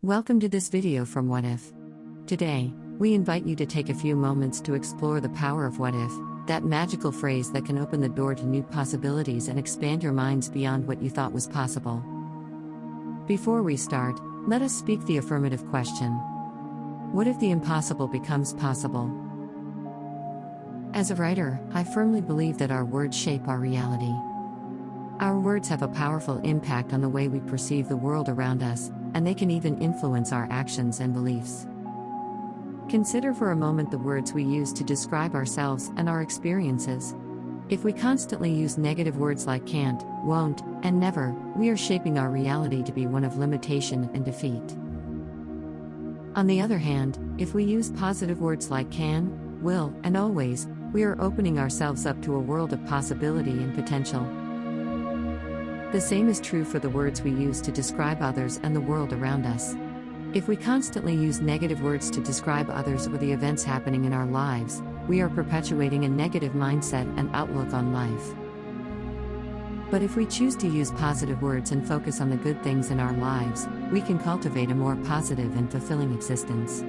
Welcome to this video from What If. Today, we invite you to take a few moments to explore the power of what if, that magical phrase that can open the door to new possibilities and expand your minds beyond what you thought was possible. Before we start, let us speak the affirmative question. What if the impossible becomes possible? As a writer, I firmly believe that our words shape our reality. Our words have a powerful impact on the way we perceive the world around us, and they can even influence our actions and beliefs. Consider for a moment the words we use to describe ourselves and our experiences. If we constantly use negative words like can't, won't, and never, we are shaping our reality to be one of limitation and defeat. On the other hand, if we use positive words like can, will, and always, we are opening ourselves up to a world of possibility and potential. The same is true for the words we use to describe others and the world around us. If we constantly use negative words to describe others or the events happening in our lives, we are perpetuating a negative mindset and outlook on life. But if we choose to use positive words and focus on the good things in our lives, we can cultivate a more positive and fulfilling existence.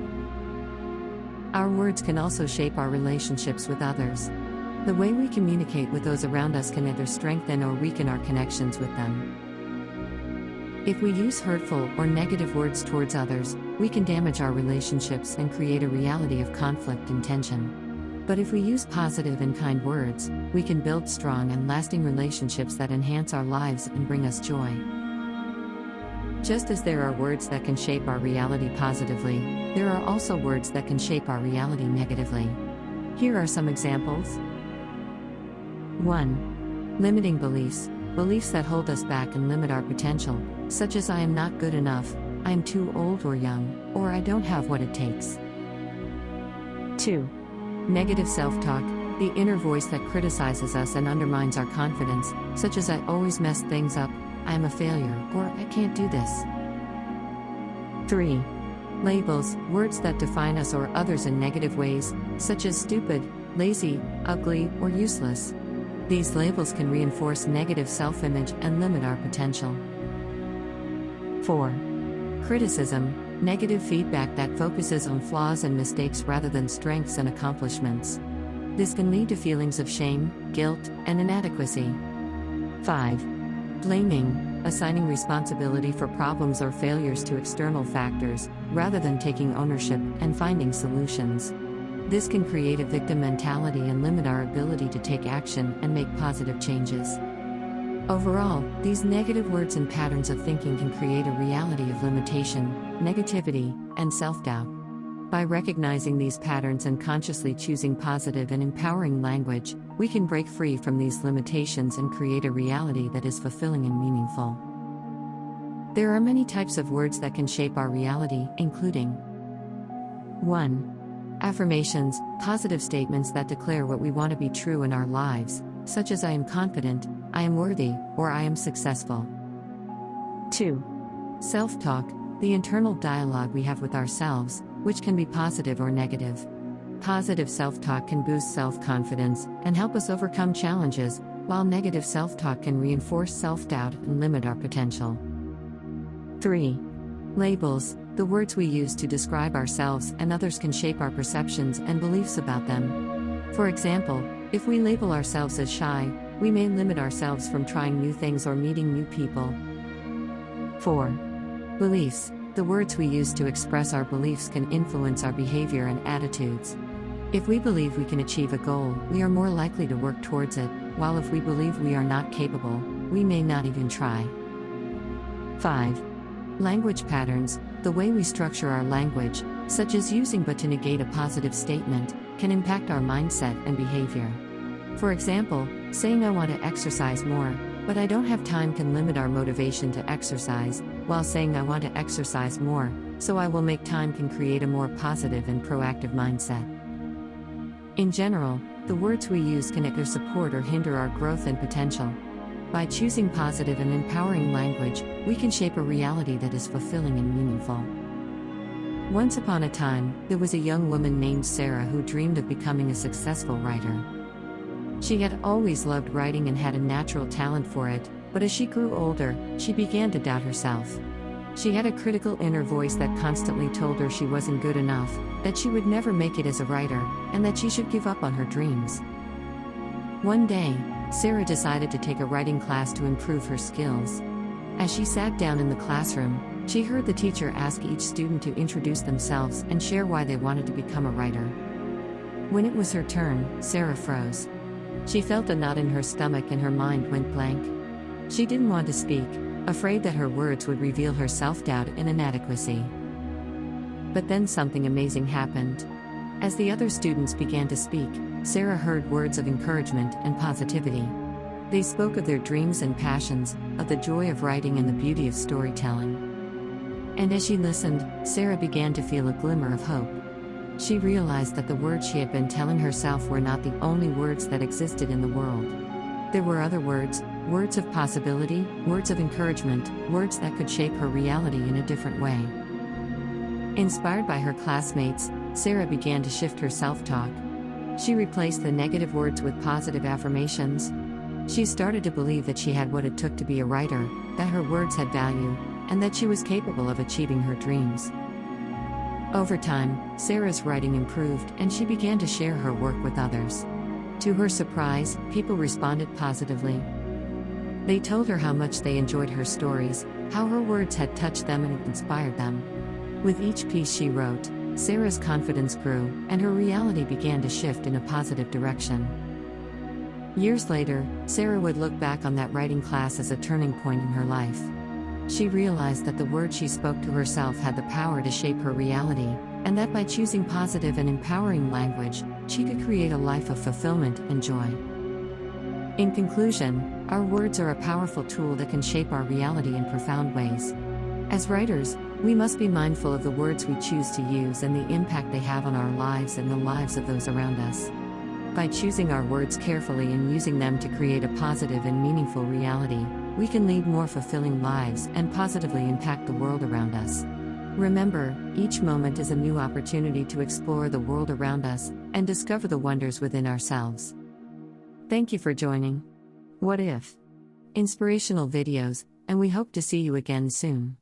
Our words can also shape our relationships with others. The way we communicate with those around us can either strengthen or weaken our connections with them. If we use hurtful or negative words towards others, we can damage our relationships and create a reality of conflict and tension. But if we use positive and kind words, we can build strong and lasting relationships that enhance our lives and bring us joy. Just as there are words that can shape our reality positively, there are also words that can shape our reality negatively. Here are some examples. 1. Limiting beliefs. Beliefs that hold us back and limit our potential, such as I am not good enough, I am too old or young, or I don't have what it takes. 2. Negative self-talk. The inner voice that criticizes us and undermines our confidence, such as I always mess things up, I am a failure, or I can't do this. 3. Labels. Words that define us or others in negative ways, such as stupid, lazy, ugly, or useless. These labels can reinforce negative self-image and limit our potential. 4. Criticism. Negative feedback that focuses on flaws and mistakes rather than strengths and accomplishments. This can lead to feelings of shame, guilt, and inadequacy. 5. Blaming. Assigning responsibility for problems or failures to external factors, rather than taking ownership and finding solutions. This can create a victim mentality and limit our ability to take action and make positive changes. Overall, these negative words and patterns of thinking can create a reality of limitation, negativity, and self-doubt. By recognizing these patterns and consciously choosing positive and empowering language, we can break free from these limitations and create a reality that is fulfilling and meaningful. There are many types of words that can shape our reality, including 1. Affirmations, positive statements that declare what we want to be true in our lives, such as I am confident, I am worthy, or I am successful. 2. Self-talk, the internal dialogue we have with ourselves, which can be positive or negative. Positive self-talk can boost self-confidence and help us overcome challenges, while negative self-talk can reinforce self-doubt and limit our potential. 3. Labels, the words we use to describe ourselves and others can shape our perceptions and beliefs about them. For example, if we label ourselves as shy, we may limit ourselves from trying new things or meeting new people. 4. Beliefs, the words we use to express our beliefs can influence our behavior and attitudes. If we believe we can achieve a goal, we are more likely to work towards it, while if we believe we are not capable, we may not even try. 5. Language patterns, the way we structure our language, such as using but to negate a positive statement, can impact our mindset and behavior. For example, saying I want to exercise more, but I don't have time can limit our motivation to exercise, while saying I want to exercise more, so I will make time can create a more positive and proactive mindset. In general, the words we use can either support or hinder our growth and potential. By choosing positive and empowering language, we can shape a reality that is fulfilling and meaningful. Once upon a time, there was a young woman named Sarah who dreamed of becoming a successful writer. She had always loved writing and had a natural talent for it, but as she grew older, she began to doubt herself. She had a critical inner voice that constantly told her she wasn't good enough, that she would never make it as a writer, and that she should give up on her dreams. One day, Sarah decided to take a writing class to improve her skills. As she sat down in the classroom, she heard the teacher ask each student to introduce themselves and share why they wanted to become a writer. When it was her turn, Sarah froze. She felt a knot in her stomach and her mind went blank. She didn't want to speak, afraid that her words would reveal her self-doubt and inadequacy. But then something amazing happened. As the other students began to speak, Sarah heard words of encouragement and positivity. They spoke of their dreams and passions, of the joy of writing and the beauty of storytelling. And as she listened, Sarah began to feel a glimmer of hope. She realized that the words she had been telling herself were not the only words that existed in the world. There were other words, words of possibility, words of encouragement, words that could shape her reality in a different way. Inspired by her classmates, Sarah began to shift her self-talk. She replaced the negative words with positive affirmations. She started to believe that she had what it took to be a writer, that her words had value, and that she was capable of achieving her dreams. Over time, Sarah's writing improved and she began to share her work with others. To her surprise, people responded positively. They told her how much they enjoyed her stories, how her words had touched them and inspired them. With each piece she wrote, Sarah's confidence grew, and her reality began to shift in a positive direction. Years later, Sarah would look back on that writing class as a turning point in her life. She realized that the words she spoke to herself had the power to shape her reality, and that by choosing positive and empowering language, she could create a life of fulfillment and joy. In conclusion, our words are a powerful tool that can shape our reality in profound ways. As writers, we must be mindful of the words we choose to use and the impact they have on our lives and the lives of those around us. By choosing our words carefully and using them to create a positive and meaningful reality, we can lead more fulfilling lives and positively impact the world around us. Remember, each moment is a new opportunity to explore the world around us and discover the wonders within ourselves. Thank you for joining What If? Inspirational videos, and we hope to see you again soon.